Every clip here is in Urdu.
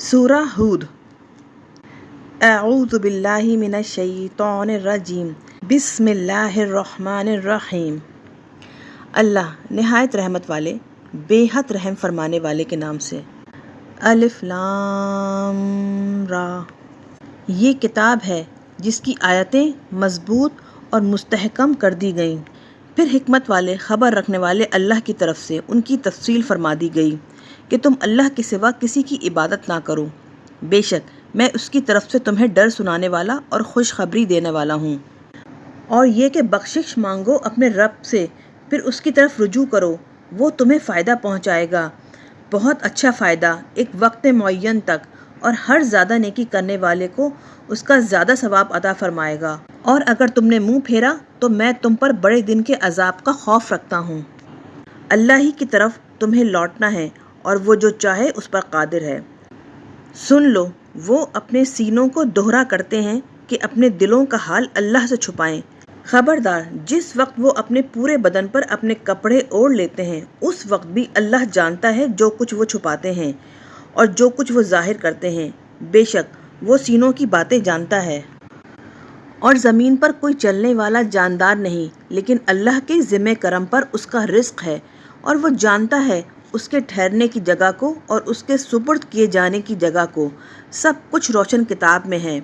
سورہ ہود۔ اعوذ باللہ من الشیطان الرجیم، بسم اللہ الرحمن الرحیم۔ اللہ نہایت رحمت والے، بے حد رحم فرمانے والے کے نام سے۔ الف لام را، یہ کتاب ہے جس کی آیتیں مضبوط اور مستحکم کر دی گئیں، پھر حکمت والے خبر رکھنے والے اللہ کی طرف سے ان کی تفصیل فرما دی گئی کہ تم اللہ کے سوا کسی کی عبادت نہ کرو۔ بے شک میں اس کی طرف سے تمہیں ڈر سنانے والا اور خوشخبری دینے والا ہوں۔ اور یہ کہ بخشش مانگو اپنے رب سے، پھر اس کی طرف رجوع کرو، وہ تمہیں فائدہ پہنچائے گا، بہت اچھا فائدہ، ایک وقت معین تک، اور ہر زیادہ نیکی کرنے والے کو اس کا زیادہ ثواب عطا فرمائے گا۔ اور اگر تم نے منہ پھیرا تو میں تم پر بڑے دن کے عذاب کا خوف رکھتا ہوں۔ اللہ ہی کی طرف تمہیں لوٹنا ہے اور وہ جو چاہے اس پر قادر ہے۔ سن لو، وہ اپنے سینوں کو دوہرا کرتے ہیں کہ اپنے دلوں کا حال اللہ سے چھپائیں۔ خبردار، جس وقت وہ اپنے پورے بدن پر اپنے کپڑے اوڑھ لیتے ہیں، اس وقت بھی اللہ جانتا ہے جو کچھ وہ چھپاتے ہیں اور جو کچھ وہ ظاہر کرتے ہیں۔ بے شک وہ سینوں کی باتیں جانتا ہے۔ اور زمین پر کوئی چلنے والا جاندار نہیں، لیکن اللہ کے ذمہ کرم پر اس کا رزق ہے، اور وہ جانتا ہے اس کے ٹھہرنے کی جگہ کو اور اس کے سپرد کیے جانے کی جگہ کو، سب کچھ روشن کتاب میں ہے۔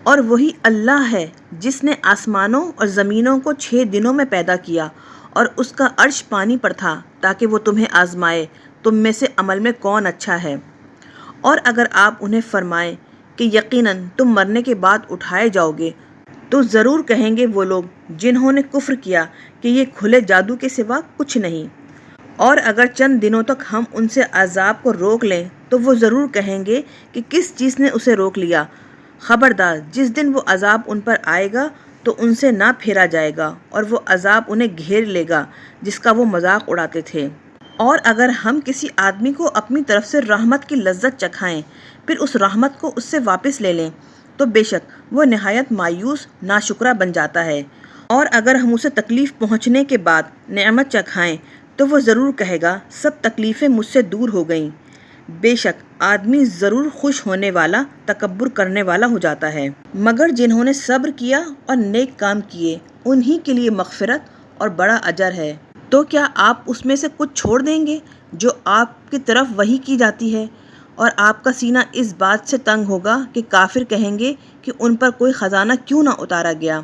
اور وہی اللہ ہے جس نے آسمانوں اور زمینوں کو 6 دنوں میں پیدا کیا، اور اس کا عرش پانی پر تھا تاکہ وہ تمہیں آزمائے تم میں سے عمل میں کون اچھا ہے۔ اور اگر آپ انہیں فرمائیں کہ یقیناً تم مرنے کے بعد اٹھائے جاؤ گے، تو ضرور کہیں گے وہ لوگ جنہوں نے کفر کیا کہ یہ کھلے جادو کے سوا کچھ نہیں۔ اور اگر چند دنوں تک ہم ان سے عذاب کو روک لیں تو وہ ضرور کہیں گے کہ کس چیز نے اسے روک لیا۔ خبردار، جس دن وہ عذاب ان پر آئے گا تو ان سے نہ پھیرا جائے گا، اور وہ عذاب انہیں گھیر لے گا جس کا وہ مذاق اڑاتے تھے۔ اور اگر ہم کسی آدمی کو اپنی طرف سے رحمت کی لذت چکھائیں، پھر اس رحمت کو اس سے واپس لے لیں، تو بے شک وہ نہایت مایوس ناشکرا بن جاتا ہے۔ اور اگر ہم اسے تکلیف پہنچنے کے بعد نعمت چکھائیں تو وہ ضرور کہے گا سب تکلیفیں مجھ سے دور ہو گئیں۔ بے شک آدمی ضرور خوش ہونے والا، تکبر کرنے والا ہو جاتا ہے۔ مگر جنہوں نے صبر کیا اور نیک کام کیے، انہی کے لیے مغفرت اور بڑا اجر ہے۔ تو کیا آپ اس میں سے کچھ چھوڑ دیں گے جو آپ کی طرف وحی کی جاتی ہے، اور آپ کا سینہ اس بات سے تنگ ہوگا کہ کافر کہیں گے کہ ان پر کوئی خزانہ کیوں نہ اتارا گیا،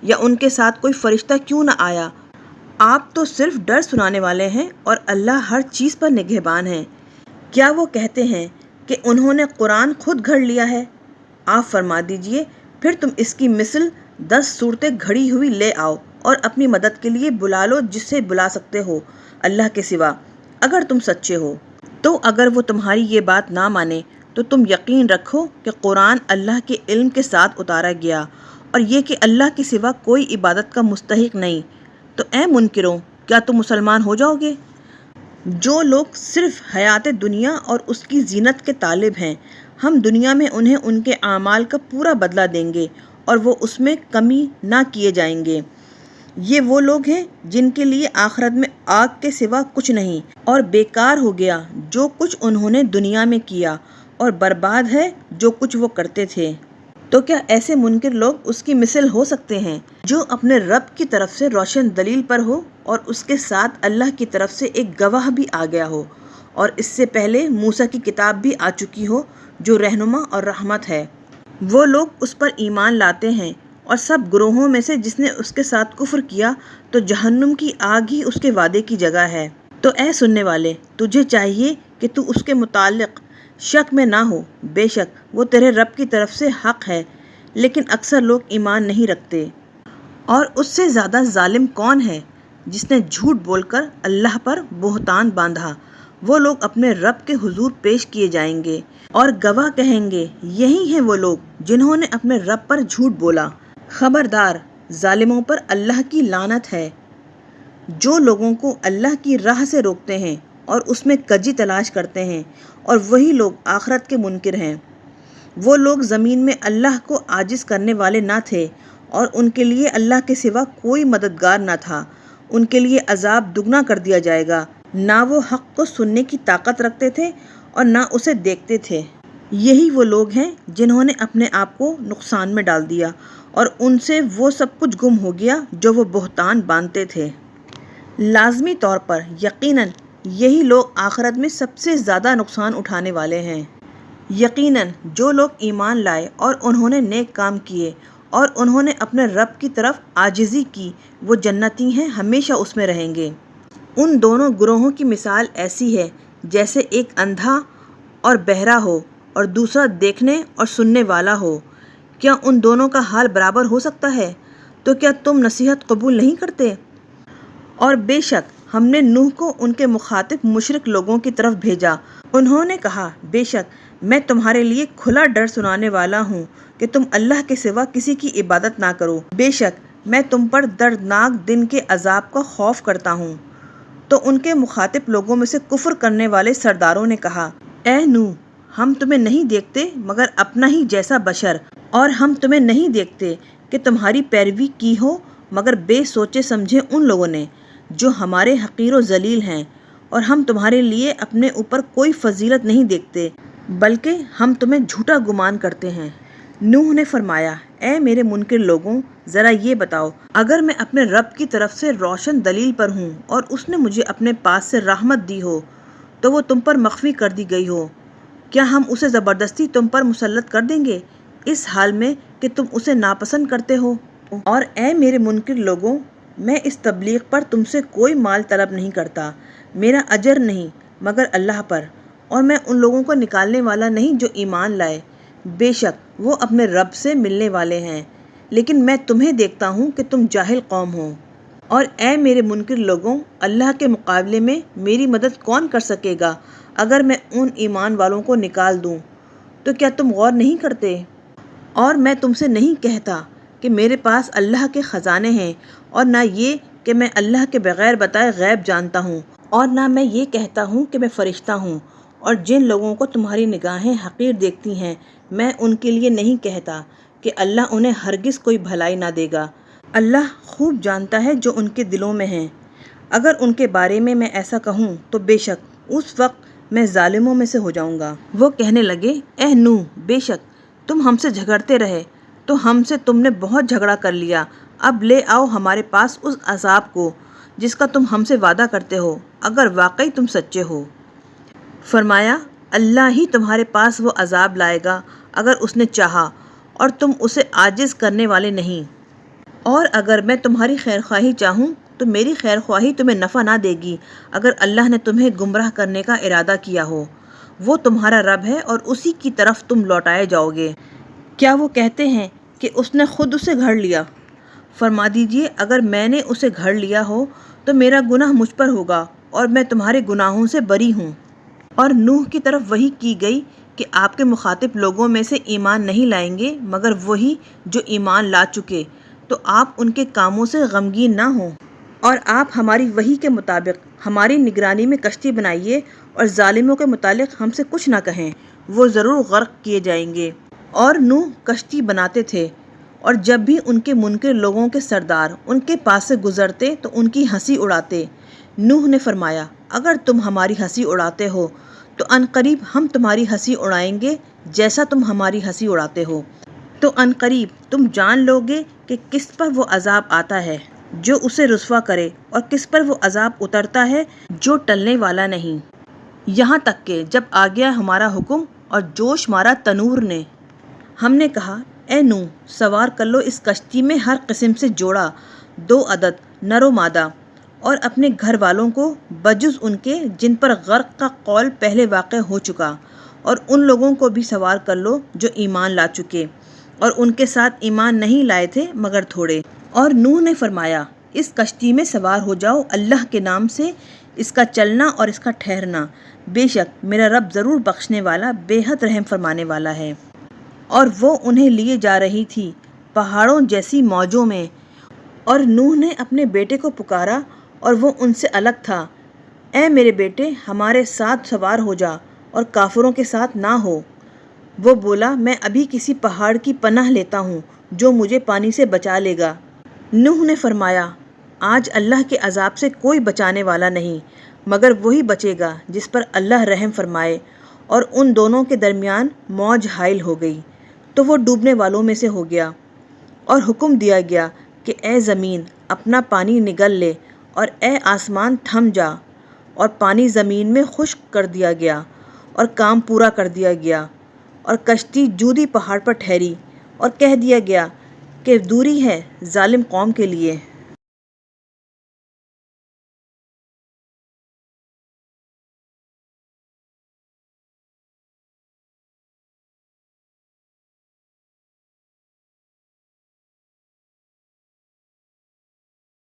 یا ان کے ساتھ کوئی فرشتہ کیوں نہ آیا؟ آپ تو صرف ڈر سنانے والے ہیں، اور اللہ ہر چیز پر نگہبان ہے۔ کیا وہ کہتے ہیں کہ انہوں نے قرآن خود گھڑ لیا ہے؟ آپ فرما دیجئے، پھر تم اس کی مثل 10 صورتیں گھڑی ہوئی لے آؤ، اور اپنی مدد کے لیے بلا لو جسے بلا سکتے ہو اللہ کے سوا، اگر تم سچے ہو۔ تو اگر وہ تمہاری یہ بات نہ مانے تو تم یقین رکھو کہ قرآن اللہ کے علم کے ساتھ اتارا گیا، اور یہ کہ اللہ کے سوا کوئی عبادت کا مستحق نہیں۔ تو اے منکروں، کیا تم مسلمان ہو جاؤ گے؟ جو لوگ صرف حیات دنیا اور اس کی زینت کے طالب ہیں، ہم دنیا میں انہیں ان کے اعمال کا پورا بدلہ دیں گے، اور وہ اس میں کمی نہ کیے جائیں گے۔ یہ وہ لوگ ہیں جن کے لیے آخرت میں آگ کے سوا کچھ نہیں، اور بیکار ہو گیا جو کچھ انہوں نے دنیا میں کیا، اور برباد ہے جو کچھ وہ کرتے تھے۔ تو کیا ایسے منکر لوگ اس کی مثل ہو سکتے ہیں جو اپنے رب کی طرف سے روشن دلیل پر ہو، اور اس کے ساتھ اللہ کی طرف سے ایک گواہ بھی آ گیا ہو، اور اس سے پہلے موسیٰ کی کتاب بھی آ چکی ہو جو رہنما اور رحمت ہے؟ وہ لوگ اس پر ایمان لاتے ہیں، اور سب گروہوں میں سے جس نے اس کے ساتھ کفر کیا تو جہنم کی آگ ہی اس کے وعدے کی جگہ ہے۔ تو اے سننے والے، تجھے چاہیے کہ تو اس کے متعلق شک میں نہ ہو، بے شک وہ تیرے رب کی طرف سے حق ہے، لیکن اکثر لوگ ایمان نہیں رکھتے۔ اور اس سے زیادہ ظالم کون ہے جس نے جھوٹ بول کر اللہ پر بہتان باندھا؟ وہ لوگ اپنے رب کے حضور پیش کیے جائیں گے، اور گواہ کہیں گے یہی ہیں وہ لوگ جنہوں نے اپنے رب پر جھوٹ بولا۔ خبردار، ظالموں پر اللہ کی لعنت ہے۔ جو لوگوں کو اللہ کی راہ سے روکتے ہیں اور اس میں کجی تلاش کرتے ہیں، اور وہی لوگ آخرت کے منکر ہیں۔ وہ لوگ زمین میں اللہ کو عاجز کرنے والے نہ تھے، اور ان کے لیے اللہ کے سوا کوئی مددگار نہ تھا۔ ان کے لیے عذاب دگنا کر دیا جائے گا، نہ وہ حق کو سننے کی طاقت رکھتے تھے اور نہ اسے دیکھتے تھے۔ یہی وہ لوگ ہیں جنہوں نے اپنے آپ کو نقصان میں ڈال دیا اور ان سے وہ سب کچھ گم ہو گیا جو وہ بہتان باندھتے تھے۔ لازمی طور پر یقیناً یہی لوگ آخرت میں سب سے زیادہ نقصان اٹھانے والے ہیں۔ یقیناً جو لوگ ایمان لائے اور انہوں نے نیک کام کیے اور انہوں نے اپنے رب کی طرف عاجزی کی، وہ جنتی ہیں، ہمیشہ اس میں رہیں گے۔ ان دونوں گروہوں کی مثال ایسی ہے جیسے ایک اندھا اور بہرا ہو اور دوسرا دیکھنے اور سننے والا ہو۔ کیا ان دونوں کا حال برابر ہو سکتا ہے؟ تو کیا تم نصیحت قبول نہیں کرتے؟ اور بے شک ہم نے نوح کو ان کے مخاطب مشرک لوگوں کی طرف بھیجا۔ انہوں نے کہا، بے شک میں تمہارے لیے کھلا ڈر سنانے والا ہوں کہ تم اللہ کے سوا کسی کی عبادت نہ کرو۔ بے شک میں تم پر دردناک دن کے عذاب کا خوف کرتا ہوں۔ تو ان کے مخاطب لوگوں میں سے کفر کرنے والے سرداروں نے کہا، اے نوح، ہم تمہیں نہیں دیکھتے مگر اپنا ہی جیسا بشر، اور ہم تمہیں نہیں دیکھتے کہ تمہاری پیروی کی ہو مگر بے سوچے سمجھے ان لوگوں نے جو ہمارے حقیر و ذلیل ہیں، اور ہم تمہارے لیے اپنے اوپر کوئی فضیلت نہیں دیکھتے بلکہ ہم تمہیں جھوٹا گمان کرتے ہیں۔ نوح نے فرمایا، اے میرے منکر لوگوں، ذرا یہ بتاؤ، اگر میں اپنے رب کی طرف سے روشن دلیل پر ہوں اور اس نے مجھے اپنے پاس سے رحمت دی ہو تو وہ تم پر مخفی کر دی گئی ہو، کیا ہم اسے زبردستی تم پر مسلط کر دیں گے اس حال میں کہ تم اسے ناپسند کرتے ہو؟ اور اے میرے منکر لوگوں، میں اس تبلیغ پر تم سے کوئی مال طلب نہیں کرتا، میرا اجر نہیں مگر اللہ پر، اور میں ان لوگوں کو نکالنے والا نہیں جو ایمان لائے، بے شک وہ اپنے رب سے ملنے والے ہیں، لیکن میں تمہیں دیکھتا ہوں کہ تم جاہل قوم ہو۔ اور اے میرے منکر لوگوں، اللہ کے مقابلے میں میری مدد کون کر سکے گا اگر میں ان ایمان والوں کو نکال دوں؟ تو کیا تم غور نہیں کرتے؟ اور میں تم سے نہیں کہتا کہ میرے پاس اللہ کے خزانے ہیں، اور نہ یہ کہ میں اللہ کے بغیر بتائے غیب جانتا ہوں، اور نہ میں یہ کہتا ہوں کہ میں فرشتہ ہوں۔ اور جن لوگوں کو تمہاری نگاہیں حقیر دیکھتی ہیں، میں ان کے لیے نہیں کہتا کہ اللہ انہیں ہرگز کوئی بھلائی نہ دے گا۔ اللہ خوب جانتا ہے جو ان کے دلوں میں ہیں۔ اگر ان کے بارے میں ایسا کہوں تو بے شک اس وقت میں ظالموں میں سے ہو جاؤں گا۔ وہ کہنے لگے، اے نوح، بے شک تم ہم سے جھگڑتے رہے تو ہم سے تم نے بہت جھگڑا کر لیا، اب لے آؤ ہمارے پاس اس عذاب کو جس کا تم ہم سے وعدہ کرتے ہو، اگر واقعی تم سچے ہو۔ فرمایا، اللہ ہی تمہارے پاس وہ عذاب لائے گا اگر اس نے چاہا، اور تم اسے عاجز کرنے والے نہیں۔ اور اگر میں تمہاری خیرخواہی چاہوں تو میری خیرخواہی تمہیں نفع نہ دے گی اگر اللہ نے تمہیں گمراہ کرنے کا ارادہ کیا ہو۔ وہ تمہارا رب ہے اور اسی کی طرف تم لوٹائے جاؤ گے۔ کیا وہ کہتے ہیں کہ اس نے خود اسے گھڑ لیا؟ فرما دیجئے، اگر میں نے اسے گھڑ لیا ہو تو میرا گناہ مجھ پر ہوگا اور میں تمہارے گناہوں سے بری ہوں۔ اور نوح کی طرف وحی کی گئی کہ آپ کے مخاطب لوگوں میں سے ایمان نہیں لائیں گے مگر وہی جو ایمان لا چکے، تو آپ ان کے کاموں سے غمگین نہ ہوں، اور آپ ہماری وحی کے مطابق ہماری نگرانی میں کشتی بنائیے، اور ظالموں کے متعلق ہم سے کچھ نہ کہیں، وہ ضرور غرق کیے جائیں گے۔ اور نوح کشتی بناتے تھے، اور جب بھی ان کے منکر لوگوں کے سردار ان کے پاس سے گزرتے تو ان کی ہنسی اڑاتے۔ نوح نے فرمایا، اگر تم ہماری ہنسی اڑاتے ہو تو عنقریب ہم تمہاری ہنسی اڑائیں گے جیسا تم ہماری ہنسی اڑاتے ہو۔ تو عنقریب تم جان لو گے کہ کس پر وہ عذاب آتا ہے جو اسے رسوا کرے، اور کس پر وہ عذاب اترتا ہے جو ٹلنے والا نہیں۔ یہاں تک کہ جب آ گیا ہمارا حکم اور جوش مارا تنور نے، ہم نے کہا، اے نوح، سوار کر لو اس کشتی میں ہر قسم سے جوڑا، 2 عدد، نر و مادہ، اور اپنے گھر والوں کو بجز ان کے جن پر غرق کا قول پہلے واقع ہو چکا، اور ان لوگوں کو بھی سوار کر لو جو ایمان لا چکے اور ان کے ساتھ ایمان نہیں لائے تھے مگر تھوڑے۔ اور نوح نے فرمایا، اس کشتی میں سوار ہو جاؤ اللہ کے نام سے، اس کا چلنا اور اس کا ٹھہرنا، بے شک میرا رب ضرور بخشنے والا بے حد رحم فرمانے والا ہے۔ اور وہ انہیں لیے جا رہی تھی پہاڑوں جیسی موجوں میں، اور نوح نے اپنے بیٹے کو پکارا اور وہ ان سے الگ تھا، اے میرے بیٹے، ہمارے ساتھ سوار ہو جا اور کافروں کے ساتھ نہ ہو۔ وہ بولا، میں ابھی کسی پہاڑ کی پناہ لیتا ہوں جو مجھے پانی سے بچا لے گا۔ نوح نے فرمایا، آج اللہ کے عذاب سے کوئی بچانے والا نہیں مگر وہی بچے گا جس پر اللہ رحم فرمائے، اور ان دونوں کے درمیان موج حائل ہو گئی تو وہ ڈوبنے والوں میں سے ہو گیا، اور حکم دیا گیا کہ اے زمین اپنا پانی نگل لے، اور اے آسمان تھم جا، اور پانی زمین میں خشک کر دیا گیا اور کام پورا کر دیا گیا، اور کشتی جودی پہاڑ پر ٹھہری، اور کہہ دیا گیا کہ دوری ہے ظالم قوم کے لیے۔